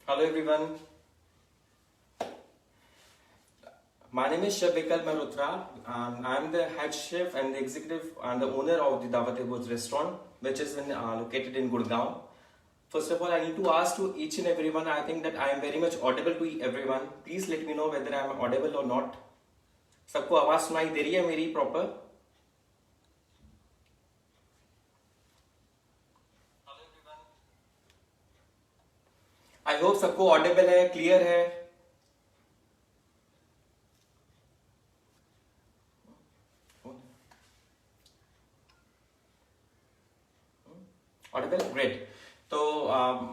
Hello everyone. My name is Chef Vikal Malhotra and I am the head chef and the executive and the owner of the Dawat-e-Bhoj restaurant, which is located in Gurgaon. First of all, I need to ask to each and everyone, I think that I am very much audible to everyone. Please let me know whether I am audible or not. सबको आवाज सुनाई दे रही है मेरी proper? I hope सबको Audible है, clear है. Audible? Great. So,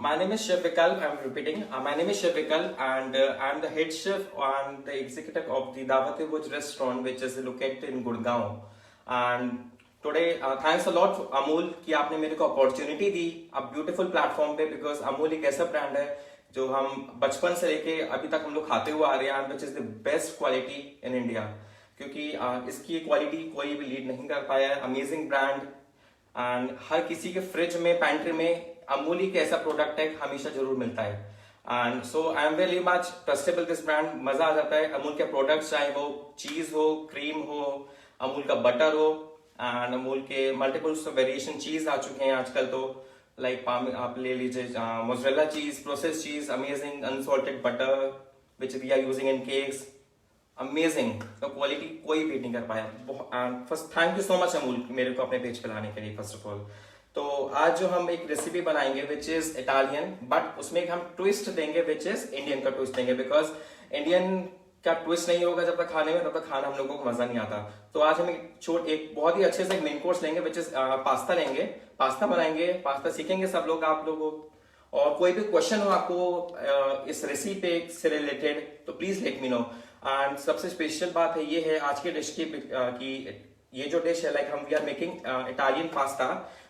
my name is Chef Vikal. I'm repeating. My name is Chef Vikal, and I'm the head chef and the executive of the Dawat-e-Bhoj restaurant, which is located in Gurgaon. And today, thanks a lot Amul कि आपने मेरे को opportunity दी अब beautiful platform पे, because Amul एक ऐसा brand है जो हम बचपन से लेके अभी तक हम लोग खाते हुए आ रहे हैं, which is the best quality in India. क्योंकि इसकी क्वालिटी कोई भी लीड नहीं कर पाया है. अमेजिंग ब्रांड एंड हर किसी के फ्रिज में, पैंट्री में अमूल ही ऐसा प्रोडक्ट है हमेशा जरूर मिलता है. And so I am very much trustable this brand. मजा आ जाता है अमूल के प्रोडक्ट्स, चाहे वो चीज हो, क्रीम हो, अमूल का बटर हो, एंड अमूल के मल्टीपल्स वेरिएशन चीज आ चुके हैं आजकल. तो लाइक आप ले लीजिए mozzarella cheese, process cheese, amazing unsalted butter which we are using in cakes. Amazing. तो क्वालिटी कोई बीट नहीं कर पाया. First thank you so much Amul मेरे को अपने पेज पे लाने के लिए, फर्स्ट ऑफ ऑल. तो आज जो हम एक रेसिपी बनाएंगे विच इज इटालियन, बट उसमें हम ट्विस्ट देंगे विच इज इंडियन का ट्विस्ट देंगे, बिकॉज इंडियन का ट्विस्ट नहीं होगा जब तक खाने में, तब तक खाना हम लोगों को मजा नहीं आता. तो आज हम एक बहुत ही अच्छे से मेन कोर्स लेंगे विच इज पास्ता लेंगे. पास्ता बनाएंगे, पास्ता सीखेंगे सब लोग, आप लोगों. और कोई भी क्वेश्चन हो आपको इस रेसिपी से रिलेटेड तो please let me no. And सबसे स्पेशल बात है ये है आज की डिश की ये जो डिश है, लाइक हम we are making Italian pasta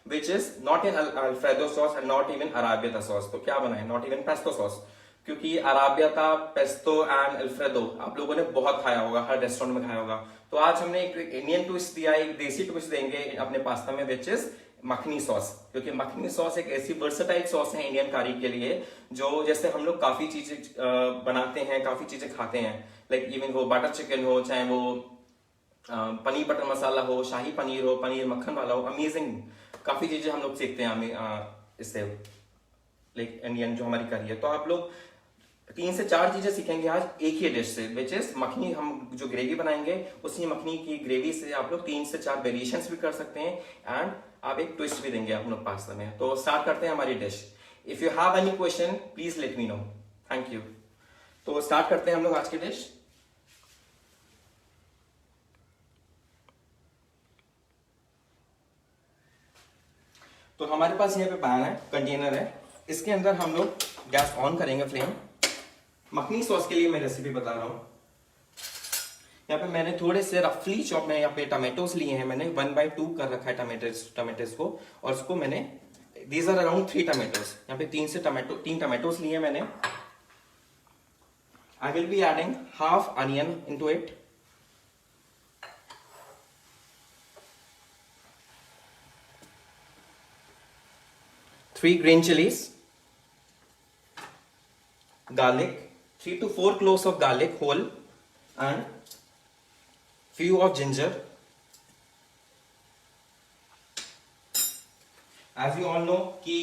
which is not in Alfredo sauce and not even arrabbiata sauce. तो क्या बनाए, नॉट इवन पेस्टो सॉस, क्योंकि अराबियाता, पेस्टो एंड अल्फ्रेडो आप लोगों ने बहुत खाया होगा, हर रेस्टोरेंट में खाया होगा. तो आज हमने एक इंडियन ट्विस्ट दिया, एक देसी ट्विस्ट देंगे अपने पास्ता में विच इज मखनी सॉस. क्योंकि मखनी सॉस एक ऐसी वर्सेटाइल सॉस है इंडियन कारी के लिए, जो जैसे हम लोग काफी चीजें बनाते हैं, काफी चीजें खाते हैं, लाइक इवन वो बटर चिकन हो, चाहे वो पनीर बटर मसाला हो, शाही पनीर हो, पनीर मक्खन वाला हो, अमेजिंग काफी चीजें हम लोग सीखते हैं हमें इससे, लाइक इंडियन जो हमारी करी है. तो आप लोग 3 से 4 चीजें सीखेंगे आज एक ही डिश से, विच इज मखनी. हम जो ग्रेवी बनाएंगे उसी मखनी की ग्रेवी से आप लोग 3 से 4 वेरिएशंस भी कर सकते हैं, एंड आप एक ट्विस्ट भी देंगे आप लोग पास्ता में. तो स्टार्ट करते हैं हमारी dish. If you have any question please let me no. Thank you. तो स्टार्ट करते हैं हम लोग आज की डिश. तो हमारे पास यहाँ पे पैन है, कंटेनर है, इसके अंदर हम लोग गैस ऑन करेंगे, फ्लेम. मखनी सॉस के लिए मैं रेसिपी बता रहा हूं. यहाँ पे मैंने थोड़े से रफली चॉप में यहाँ पे टमाटोस लिए हैं, मैंने 1/2 कर रखा है टमाटोस को, और उसको मैंने दीज आर अराउंड 3 टमाटोस. यहाँ पे 3 टमाटोस लिए मैंने. I will be adding half onion into it. Three green chilies, garlic, 3 to 4 cloves of garlic whole, and few of ginger. As you all know कि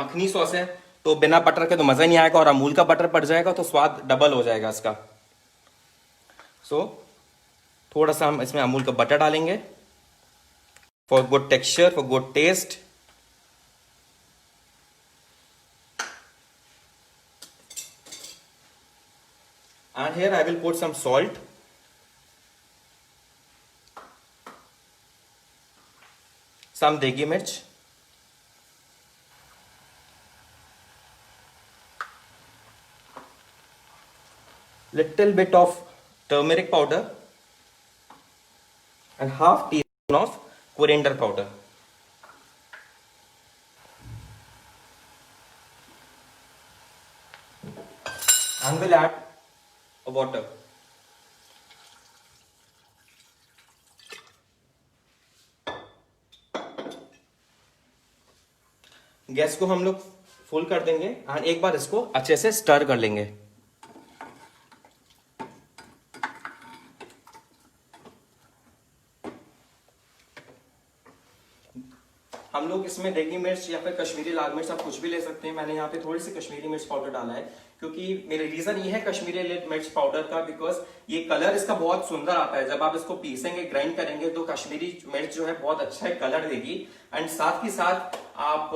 makhani sauce है तो बिना butter के तो मजा नहीं आएगा, और अमूल का बटर पड़ जाएगा तो स्वाद डबल हो जाएगा इसका. सो थोड़ा सा हम इसमें अमूल का बटर डालेंगे for good texture, for good taste. And here I will put some salt, some degi mirch, little bit of turmeric powder, and half teaspoon of coriander powder. And we'll add water. Gas को हम लोग full कर देंगे and एक बार इसको अच्छे से stir कर लेंगे। हम लोग इसमें देगी मिर्च या फिर कश्मीरी लाल मिर्च आप कुछ भी ले सकते हैं। मैंने यहाँ पे थोड़ी सी कश्मीरी मिर्च पाउडर डाला है क्योंकि मेरा रीजन ये है कश्मीरी मिर्च पाउडर का, बिकॉज ये कलर इसका बहुत सुंदर आता है। जब आप इसको पीसेंगे, ग्राइंड करेंगे तो कश्मीरी मिर्च जो है बहुत अच्छा कलर देगी। एंड साथ ही साथ आप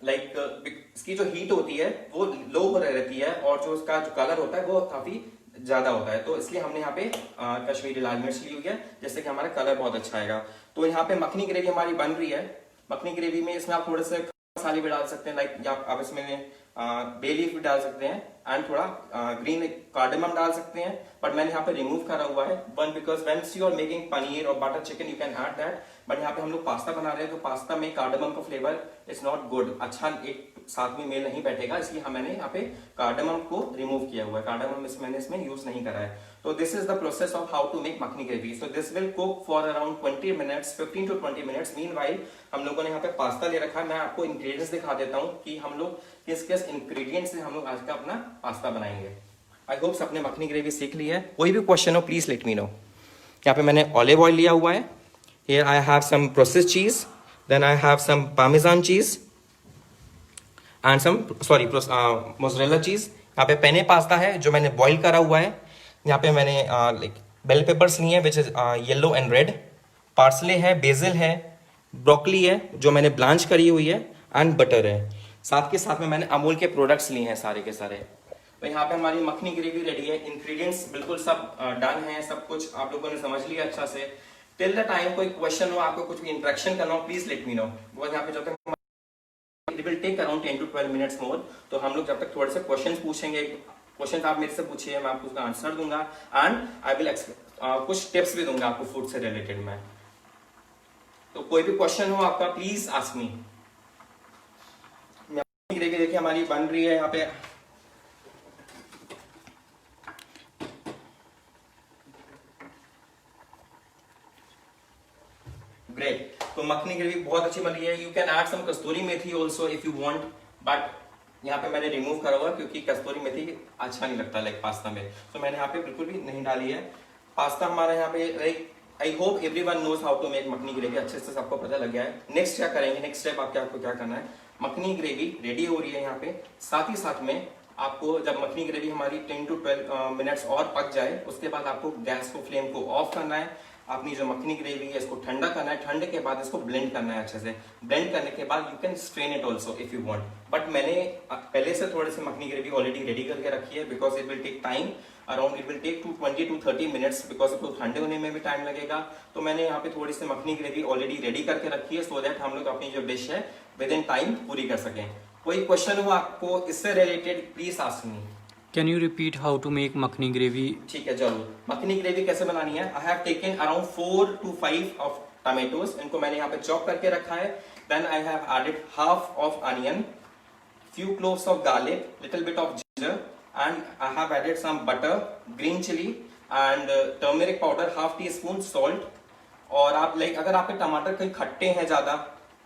इसकी जो हीट होती है वो लो रहती है और जो उसका जो कलर होता है वो काफी ज्यादा होता है। तो इसलिए हमने यहाँ पे कश्मीरी लाल मिर्च ली हुई है जिससे कि हमारा कलर बहुत अच्छा आएगा। तो यहाँ पे मखनी ग्रेवी हमारी बन रही है। मखनी ग्रेवी में इसमें आप थोड़े से मसाले भी डाल सकते हैं, लाइक आप इसमें बे लीफ भी डाल सकते हैं एंड थोड़ा ग्रीन कार्डेमम डाल सकते हैं, बट मैंने यहाँ पे रिमूव करा हुआ है। One because when you are making paneer और butter chicken you can add that, but यहाँ पे हम लोग पास्ता बना रहे हैं तो पास्ता में कार्डेमम का फ्लेवर इज नॉट गुड, अच्छा एक साथ में मेल नहीं बैठेगा, इसलिए मैंने यहाँ पे कार्डेमम को रिमूव किया हुआ है। कार्डेमम मैंने इसमें यूज नहीं करा है। तो this is the process of how to make makhani gravy. So this will cook for around 20 minutes, 15 to 20 minutes. Meanwhile हम लोगों ने यहाँ पे पास्ता ले रखा है। मैं आपको इंग्रेडिएंट्स दिखा देता हूँ कि हम लोग किस किस इंग्रेडिएंट्स से हम लोग आज का अपना पास्ता बनाएंगे। आई होप सबने मखनी ग्रेवी सीख ली है। कोई भी क्वेश्चन हो प्लीज लेट मी नो। यहाँ पे मैंने ऑलिव ऑयल लिया हुआ है। Here I have some processed cheese, then I have some parmesan cheese and some mozzarella cheese. यहाँ पे पेने पास्ता है जो मैंने बॉईल करा हुआ है। यहाँ पे मैंने बेल पेपर्स लिए हैं which is yellow and red, parsley है, बेसिल है, ब्रोकली है जो मैंने ब्लांच करी हुई है एंड बटर है। साथ के साथ में मैंने अमूल के प्रोडक्ट्स लिए हैं सारे के सारे। तो यहाँ पे हमारी मखनी ग्रेवी रेडी है। इंग्रेडिएंट्स बिल्कुल सब डन है, सब कुछ आप लोगों ने समझ लिया अच्छा से। टिल द टाइम कोई क्वेश्चन हो, आपको कुछ भी इंटरेक्शन करना हो, please let me know. Because यहाँ पे जब तक it will take around 10 to 12 minutes more, तो हम लोग जब तक थोड़े से क्वेश्चन पूछेंगे, क्वेश्चन आप मेरे से पूछिए, मैं आपको उसका आंसर दूंगा एंड आई विल कुछ टिप्स भी दूंगा आपको फूड से रिलेटेड में। तो कोई भी क्वेश्चन हो आपका प्लीज आस्क मी। ग्रेवी देखिए हमारी बन रही है यहाँ पे। ग्रेट। तो मखनी ग्रेवी बहुत अच्छी बन रही है। You can add some kasuri methi also if you want, but यहाँ पे मैंने रिमूव करा हुआ क्योंकि कस्तूरी मेथी अच्छा नहीं लगता लाइक पास्ता में, तो मैंने यहाँ पे बिल्कुल भी नहीं डाली है। पास्ता हमारा यहाँ पे like I hope everyone knows how to make makhani gravy, अच्छे से सबको पता लग गया है। नेक्स्ट क्या करेंगे, नेक्स्ट स्टेप आपको क्या करना है। मखनी ग्रेवी रेडी हो रही है यहाँ पे, साथ ही साथ में आपको जब मखनी ग्रेवी हमारी 10 to 12 मिनट्स और पक जाए उसके बाद आपको गैस को फ्लेम को ऑफ करना है। अपनी जो मखनी ग्रेवी है इसको ठंडा करना है, ठंडे के बाद इसको ब्लेंड करना है अच्छे से। ब्लेंड करने के बाद you can strain it also if you want, but मैंने पहले से थोड़ी सी मखनी ग्रेवी ऑलरेडी रेडी करके रखी है because it will take time, around it will take 20 to 30 minutes because इसको ठंडे होने में भी टाइम लगेगा। तो मैंने यहाँ पे थोड़ी सी मखनी ग्रेवी ऑलरेडी रेडी करके रखी है सो दैट हम लोग अपनी जो डिश है विद इन टाइम पूरी कर सकें। कोई क्वेश्चन हो आपको इससे related please ask me. Can you repeat how to make makhani gravy? ठीक है जरूर। मखनी ग्रेवी कैसे बनानी है, I have taken around 4 to 5 of tomatoes, इनको मैंने यहाँ पे चॉप करके रखा है। Then I have added half of onion, few cloves of garlic, little bit of ginger, and I have added some butter, green chili and turmeric powder, half teaspoon salt। और आप like अगर आपके टमाटर कहीं खट्टे हैं ज्यादा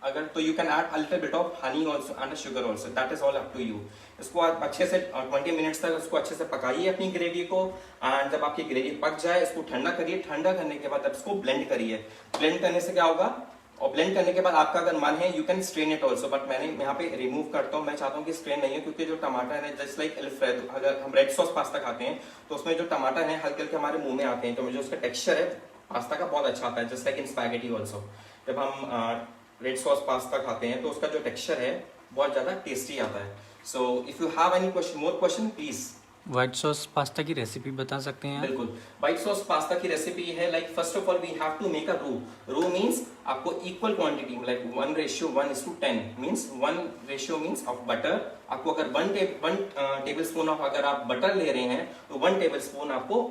अगर, तो you can add a little bit of honey also and sugar also, that is all up to you. इसको आप अच्छे से 20 मिनट्स तक इसको अच्छे से पकाइए अपनी ग्रेवी को, एंड जब आपकी ग्रेवी पक जाए इसको ठंडा करिए। ठंडा करने के बाद इसको ब्लेंड करिए। ब्लेंड करने से क्या होगा, और ब्लेंड करने के बाद आपका अगर मन है you can strain it also, but मैंने यहाँ पे रिमूव करता हूँ। मैं चाहता हूँ कि स्ट्रेन नहीं है क्योंकि जो टमाटर है जस्ट लाइक अल्फ्रेडो, अगर हम रेड सॉस पास्ता खाते हैं तो उसमें जो टमाटर है हल्के हल्के हमारे मुंह में आते हैं, तो मुझे उसका टेक्सचर है पास्ता का बहुत अच्छा आता है, just like in spaghetti also. जब हम रेड सॉस पास्ता खाते हैं तो उसका जो टेक्सचर है बहुत ज्यादा टेस्टी आता है। So if you have any question, more question please. White sauce pasta की रेसिपी बता सकते हैं? बिल्कुल। व्हाइट सॉस पास्ता की रेसिपी है like first of all we have to make a row. Row means आपको equal quantity like 1:1:10 means 1 means of butter. आपको अगर 1 टेबलस्पून ऑफ अगर आप बटर ले रहे हैं तो 1 टेबलस्पून आपको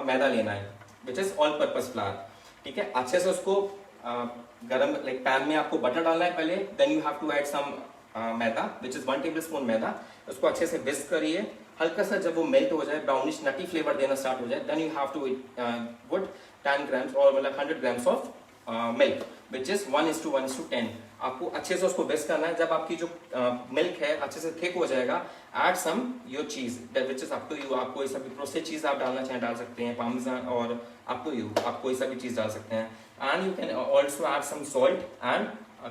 मैदा लेना है which is all purpose flower. ठीक है, अच्छे से उसको गरम लाइक पैन में आपको बटर डालना है पहले, then you have to add some maida which is 1 tablespoon maida. उसको अच्छे से विस्क करिए, हल्का सा जब वो मेल्ट हो जाए, ब्राउनिश नटी फ्लेवर देना स्टार्ट हो जाए, then you have to put 10 grams और मतलब 100 grams of milk which is 1:1:10। आपको अच्छे से उसको विस्क करना है। जब आपकी जो मिल्क है अच्छे से थिक हो जाएगा, add some your cheese which is up to you. आप कोई सा भी प्रोसेस चीज आप डालना चाहें डाल सकते हैं, पार्मेजान और अप टू यू, आप कोई सा भी चीज डाल सकते हैं। And you can also add some salt and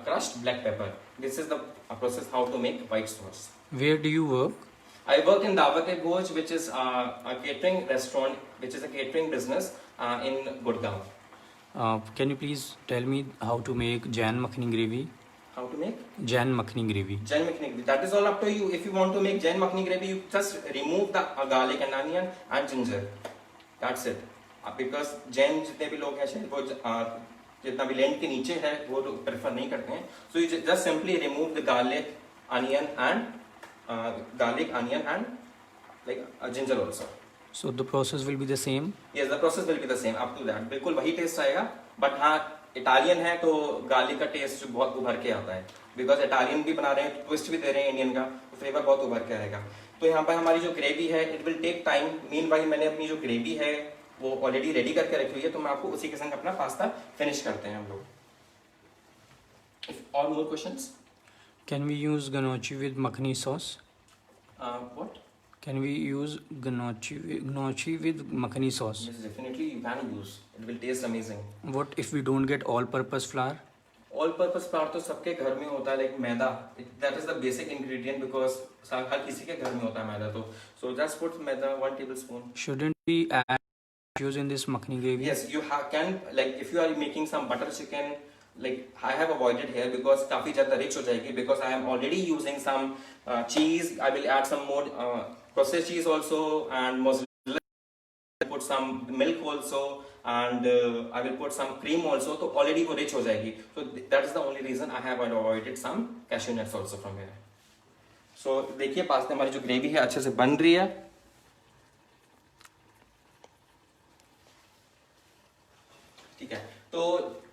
crushed black pepper. This is the process how to make white sauce. Where do you work? I work in Dawat-e-Bhoj, which is a catering restaurant, which is a catering business in Gurgaon. Can you please tell me how to make Jain Makhani gravy? How to make Jain Makhani gravy. Jain Makhani gravy? That is all up to you. If you want to make Jain Makhani gravy, you just remove the garlic and onion and ginger. That's it. Because Jain जितने भी लोग हैं शायद वो जितना भी land के नीचे है वो प्रेफर नहीं करते हैं. So you just simply remove the garlic, onion and like ginger also. So the process will be the same. Yes, the process will be the same up to that. बिल्कुल वही test आएगा, but हाँ Italian है तो garlic का test बहुत उभर के आता है, बिकॉज इटालियन भी बना रहे हैं, ट्विस्ट भी दे रहे हैं इंडियन का, तो फ्लेवर बहुत उभर के आएगा. तो यहाँ पर हमारी जो ग्रेवी है it will take time. Meanwhile मैंने अपनी जो ग्रेवी है वो ऑलरेडी रेडी करके रखी हुई है, तो मैं आपको उसी के संग अपना पास्ता फिनिश करते हैं हम लोग. और more questions? Can we use gnocchi with makhani sauce? What? Can we use gnocchi with makhani sauce? Yes, definitely you can use. It will taste amazing. What if we don't get all-purpose flour? All purpose flour तो सबके घर में होता है, like maida. That is the basic ingredient, because हर किसी के घर में होता है मैदा. तो so just put maida 1 tablespoon. Shouldn't we add cashews in this makhani gravy? Yes, you can, like if you are making some butter chicken, like I have avoided here because काफी ज्यादा rich हो जाएगी, because I am already using some cheese. I will add some more processed cheese also and mozzarella. Put some milk also and I will put some cream also. तो already वो rich हो जाएगी. So that is the only reason I have avoided some cashew nuts also from here. So देखिए pasta हमारी जो gravy है अच्छे से बन रही है. ठीक है, तो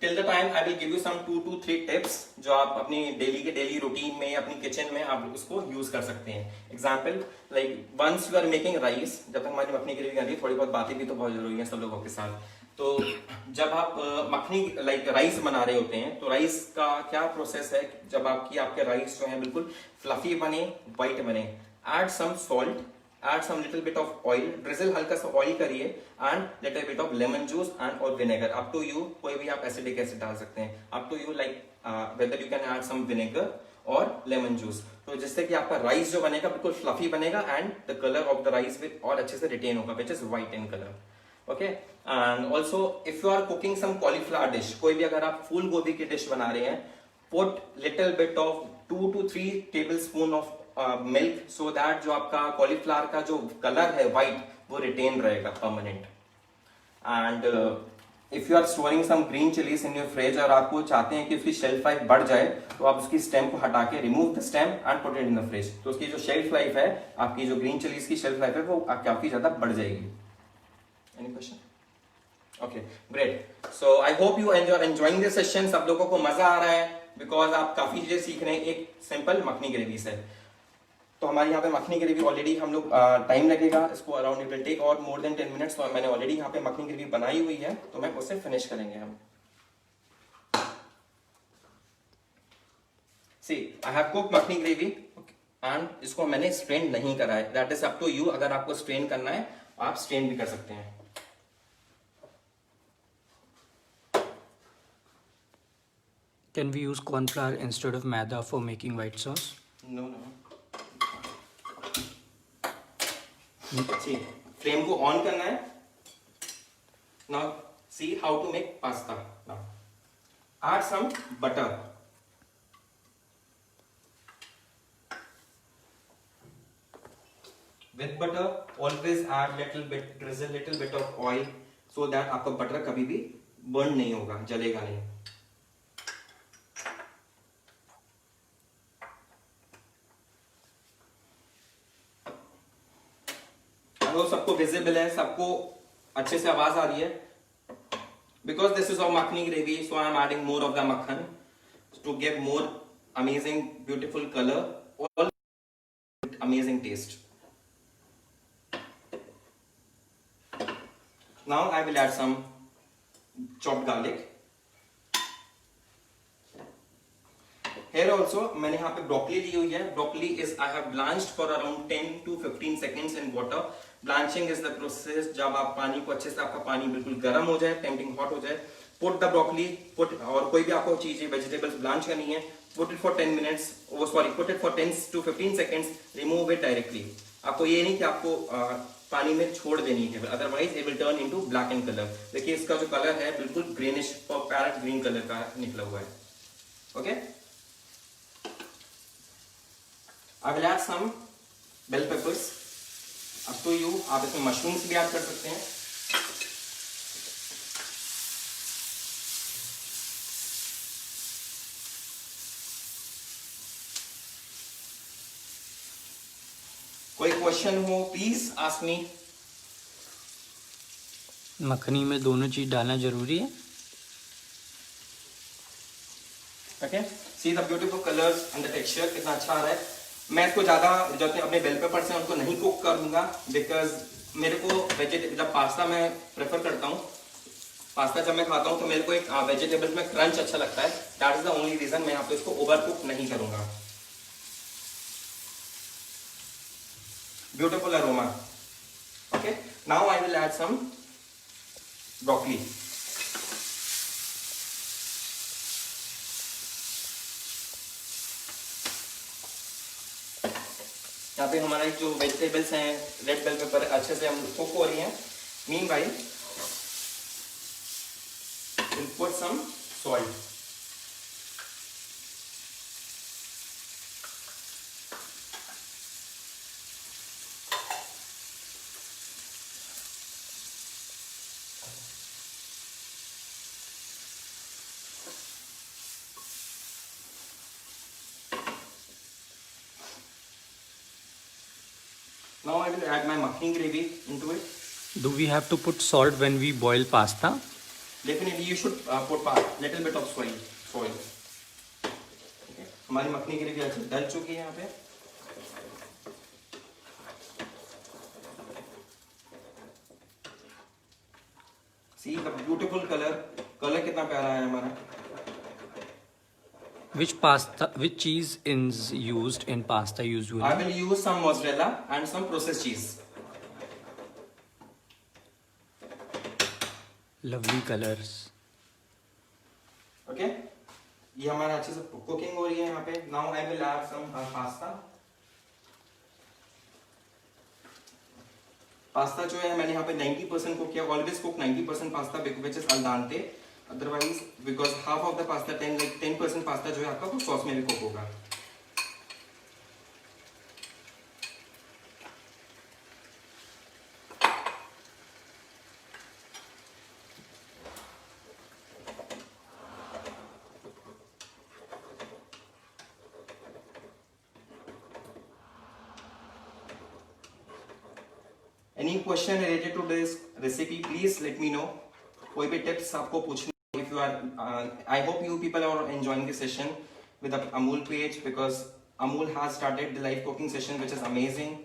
till the time I will give you some 2 to 3 tips जो आप अपनी डेली रूटीन में अपनी किचन में आप उसको यूज कर सकते हैं. Example like once you are making rice, जब तक हमारी मखनी ग्रेवी बन रही है, थोड़ी बहुत बातें भी तो बहुत जरूरी है सब लोगों के साथ. तो जब आप मखनी लाइक राइस बना रहे होते हैं, तो राइस का क्या प्रोसेस है, जब आपके राइस जो है बिल्कुल फ्लफी बने, व्हाइट बने, add some salt, add some little bit of oil, drizzle हल्का सा ऑयल करिए, and little bit of lemon juice and or vinegar. up to you, कोई भी आप एसिडिक एसिड डाल सकते हैं. up to you, like whether you can add some vinegar or lemon juice. तो जिससे कि आपका राइस जो बनेगा बिल्कुल फ्लफी बनेगा and the color of the rice will और अच्छे से रिटेन होगा, which is white in color. okay, and also if you are cooking some cauliflower dish, कोई भी अगर आप फूल गोभी की डिश बना रहे हैं, put little bit of 2 to 3 tablespoon of milk, so that जो आपका कॉलीफ्लावर का जो कलर है व्हाइट वो रिटेन रहेगा permanent. And if you are storing some green chillies in your fridge और आपको चाहते हैं कि उसकी शेल्फ लाइफ बढ़ जाए, तो आप उसकी स्टेम को हटा के remove the stem and put it in the fridge. तो उसकी जो शेल्फ लाइफ है, आपकी जो ग्रीन चिलीज की शेल्फ लाइफ है वो काफी ज्यादा बढ़ जाएगी. Any question? Okay, great. So I hope you enjoying this session. सब लोगों को मजा आ रहा है बिकॉज आप काफी चीजें सीख रहे हैं एक सिंपल मखनी ग्रेवी से. तो हमारे यहाँ पे मखनी ग्रेवी ऑलरेडी हम लोग टाइम लगेगा इसको, अराउंड इट विल टेक और मोर देन 10 minutes. तो मैंने ऑलरेडी यहाँ पे मखनी ग्रेवी बनाई हुई है, तो मैं उससे फिनिश करेंगे हम. See I have cooked makhani gravy and इसको मैंने स्ट्रेन नहीं करा है. That is up to you. अगर आपको स्ट्रेन करना है आप स्ट्रेन भी कर सकते हैं. Can we use corn flour instead of maida for making white sauce? No. Flame को ऑन करना है. Now see how to make pasta. Now add some butter. With butter always add drizzle little bit of oil so that आपका butter कभी भी burn नहीं होगा, जलेगा नहीं. तो सबको विजिबल है, सबको अच्छे से आवाज आ रही है. Because this is of makhani gravy, so I am adding more of the makkhan to give more amazing beautiful colour और amazing taste. Now I will add some chopped garlic. Here also मैंने यहाँ पे ब्रोकली ली हुई है. Broccoli is I have blanched for around 10 to 15 seconds in water. Blanching is the process जब आप पानी को अच्छे से, आपका पानी बिल्कुल गर्म हो जाए, टेम्पटिंग हॉट हो जाए. Put the broccoli, और कोई भी आपको चीज वेजिटेबल्स ब्लांच करनी है, put it for 10 minutes. Put it for 10 to 15 seconds. Remove it directly. आपको ये नहीं कि आपको पानी में छोड़ देनी है, otherwise it will turn into black and colour. देखिए इसका जो कलर है बिल्कुल ग्रीनिश और पैरेट ग्रीन कलर का निकला हुआ है. Okay, I will add some bell peppers. Up to you. आप इसमें मशरूम्स भी ऐड कर सकते हैं. कोई क्वेश्चन हो प्लीज आस्क मी. मखनी में दोनों चीज डालना जरूरी है. Okay, see the beautiful colours and the texture कितना अच्छा आ रहा है. मैं इसको ज्यादा जो अपने बेल पेपर्स हैं उनको नहीं कुक करूंगा, बिकॉज मेरे को जब पास्ता मैं प्रेफर करता हूँ, पास्ता जब मैं खाता हूँ तो मेरे को एक वेजिटेबल्स में क्रंच अच्छा लगता है. That is the only reason मैं यहाँ पे इसको ओवर कुक नहीं करूंगा. Beautiful aroma. Okay, now I will add some broccoli. यहाँ पे हमारा जो वेजिटेबल्स हैं, रेड बेल पेपर अच्छे से हम कुक हो रही हैं. Meanwhile we'll put some salt. Now I will add my makhani gravy into it. Do we have to put salt when we boil pasta? Definitely you should put little bit of soil. Okay. हमारी makhani gravy अच्छी डल चुकी है यहाँ पे. See the beautiful color. Colour कितना प्यारा है हमारा. Which cheese is used in pasta usually? I will use some mozzarella and some processed cheese. Lovely colors. Okay, ये हमारा अच्छे से कुकिंग हो रही है यहाँ पे. Now I will add some pasta. Pasta जो है मैंने यहाँ पे 90% कुक किया. Always cook 90% pasta which is al dente. Otherwise, because half of the pasta 10% pasta जो है आपका वो सॉस में भी कुक होगा. Any question related to this recipe, please let me know. कोई भी टिप्स आपको पूछनी. If you are, I hope you people are enjoying the session with the Amul page, because Amul has started the live cooking session, which is amazing.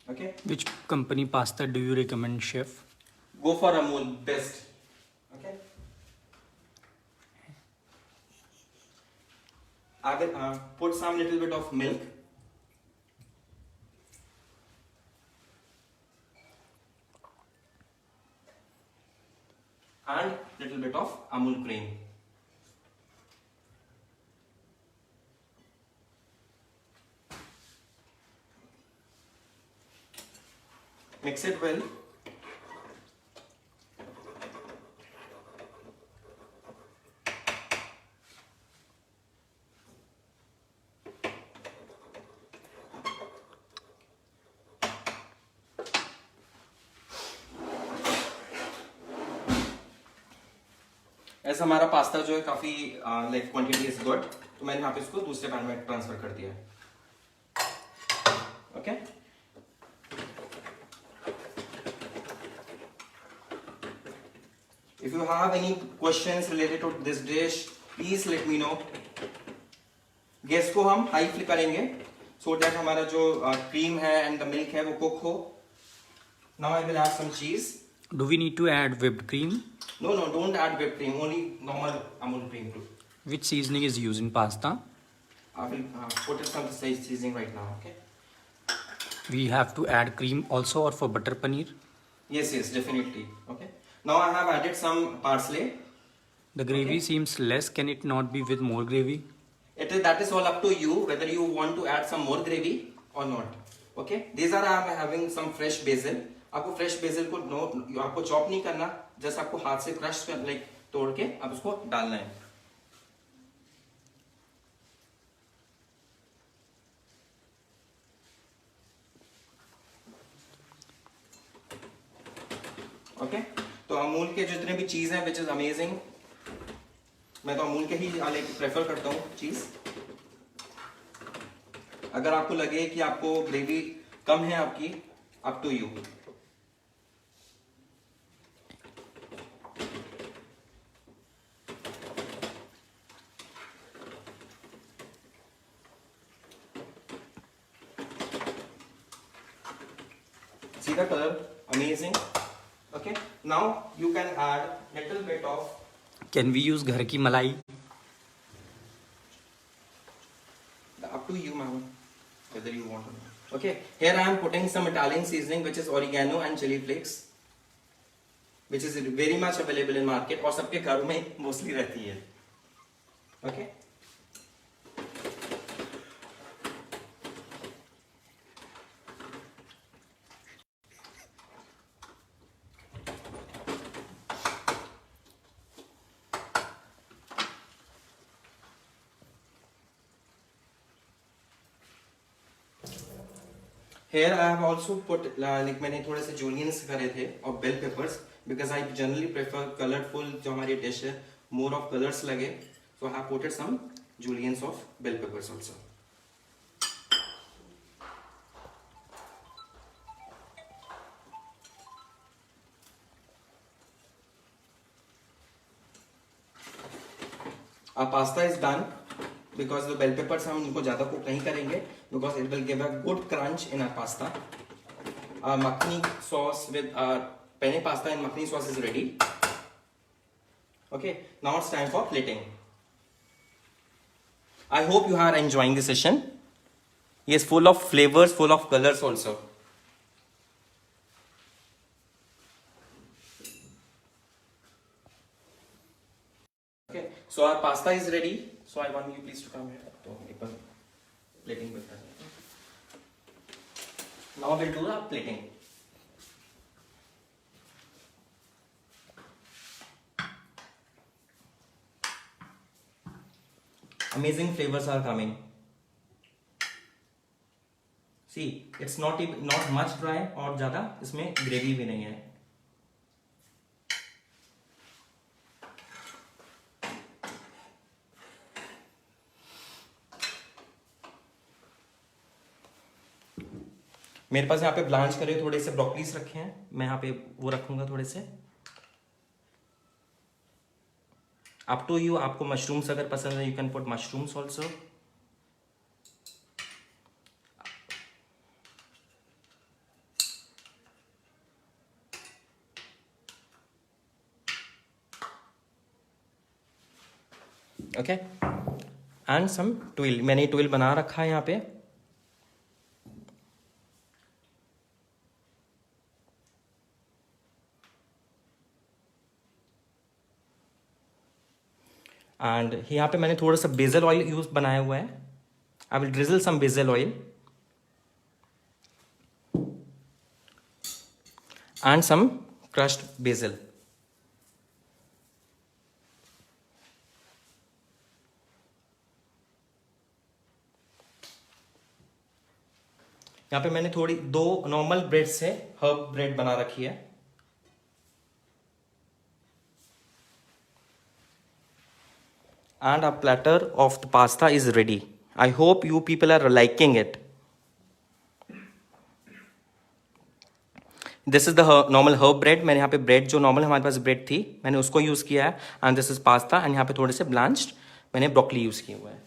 Okay. Which company pasta do you recommend, chef? Go for Amul, best. Okay. I will put some little bit of milk. And little bit of Amul cream. Mix it well. ऐसा हमारा pasta जो है काफी like quantity is good, तो मैंने यहाँ पे इसको दूसरे पैन में ट्रांसफर कर दिया. Okay. If you have any questions related to this dish, please let me know. Gas को हम हाई फ्लिक करेंगे सो दैट हमारा जो क्रीम है एंड द मिल्क है वो कुक हो. Now I will add some cheese. Do we need to add whipped cream? No, no, don't add whipped cream. Only normal Amul cream too. Which seasoning is used in pasta? I will put it some seasoning right now. Okay. We have to add cream also, or for butter paneer? Yes, yes, definitely. Okay. Now I have added some parsley. The gravy Okay. seems less. Can it not be with more gravy? That is all up to you whether you want to add some more gravy or not. Okay. These are I am having some fresh basil. आपको fresh basil को आपको chop नहीं करना, just आपको हाथ से crush कर like तोड़ के आप उसको डालना है. ओके. तो अमूल के जितने भी चीज हैं विच इज अमेजिंग, मैं तो अमूल के ही प्रेफर करता हूँ चीज. अगर आपको लगे कि आपको ग्रेवी कम है आपकी, up to you. See the color, amazing. Okay, now you can add little bit of. Can we use ghar ki malai? Up to you, ma'am, whether you want or not. Okay, here I am putting some Italian seasoning, which is oregano and chili flakes, which is very much available in market और सबके घरों में mostly रहती है. Okay. Here I have also put like मैंने थोड़े से juliennes करे थे और bell peppers because I generally prefer colorful जो हमारी dish है more of colors लगे, so I have put some juliennes of bell peppers also. Our pasta is done. Because the bell peppers हम इनको ज़्यादा कुक नहीं करेंगे because it will give a good crunch in our pasta. Our makhani sauce with our penne pasta and makhani sauce is ready. Okay, now it's time for plating. I hope you are enjoying the session. Yes, full of flavors, full of colors also. Okay, so our pasta is ready. So I want you please to come here. तो एक बार plating with us. Now we'll do the plating. Amazing flavors are coming. See, it's not much dry और ज़्यादा इसमें gravy भी नहीं है. मेरे पास यहाँ पे ब्लांच करे थोड़े से ब्रोकलीज रखे हैं, मैं यहाँ पे वो रखूंगा थोड़े से. अप टू यू, आपको मशरूम्स अगर पसंद है you can put mushrooms also. Okay, and some tuile, मैंने ट्विल बना रखा है यहाँ पे. एंड यहाँ पे मैंने थोड़ा सा बेजल ऑयल यूज बनाया हुआ है. I will drizzle some basil oil and some crushed basil. यहाँ पे मैंने थोड़ी 2 नॉर्मल ब्रेड से हर्ब ब्रेड बना रखी है. And a platter of the pasta is ready. I hope you people are liking it. This is the normal herb bread. मैंने यहाँ पे bread जो normal हमारे पास bread थी मैंने उसको यूज़ किया है. And this is pasta. And यहाँ पे थोड़े से blanched मैंने broccoli यूज़ किए हुए हैं.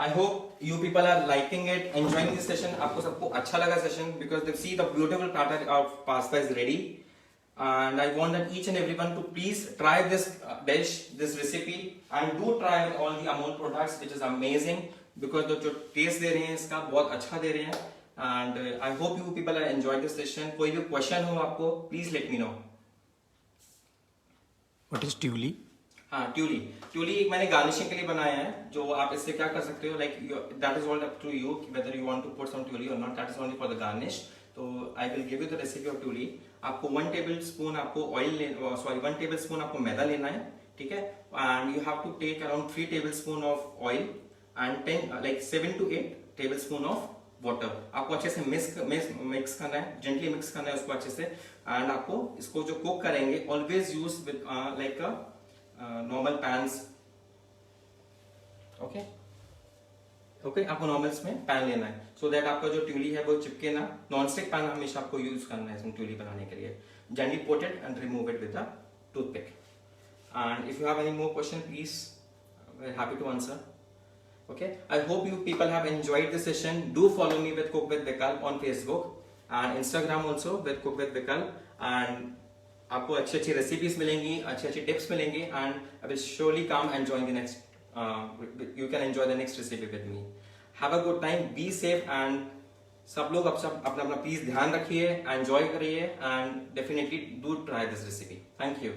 I hope you people are liking it, enjoying this session. आपको सबको अच्छा लगा session because they see the beautiful platter of pasta is ready, and I want that each and everyone to please try this dish, this recipe, and do try with all the Amul products, which is amazing because जो taste दे रहे हैं इसका बहुत अच्छा दे रहे हैं. And I hope you people are enjoying this session. कोई भी question हो आपको, please let me know. What is tuli? हाँ, ट्यूली एक मैंने गार्निशिंग के लिए बनाया है. जो आप इससे क्या कर सकते हो, like that is all up to you whether you want to put some tuile और not. That is only for the garnish. तो I will give you the recipe of tuile. आपको 1 टेबलस्पून आपको ऑयल 1 टेबलस्पून आपको मैदा लेना है, ठीक है. And you have to take around 3 tablespoon of oil and 7 to 8 tablespoon of water. आपको अच्छे से मिक्स करना है, जेंटली मिक्स करना है उसको अच्छे से. एंड आपको इसको जो कुक करेंगे always use with like a normal pans. Okay आपको नॉर्मल में पैन लेना है सो दैट आपका जो ट्यूली है वो चिपके ना. नॉन स्टिक पैन हमेशा आपको यूज करना है इसमें ट्यूली बनाने के लिए. Gently put it and remove it with a toothpick. And if you have any more question please very happy to answer. Okay, I hope you people have enjoyed this session. Do follow me with Cook with Vikalp on Facebook and Instagram also with Cook with Vikalp. And आपको अच्छी अच्छी recipes मिलेंगी, अच्छी अच्छी tips मिलेंगी. And I will surely come and join the next. You can enjoy the next recipe with me. Have a good time. Be safe and सब लोग अपना प्लीज ध्यान रखिए, एंजॉय करिए and definitely do try this recipe. Thank you.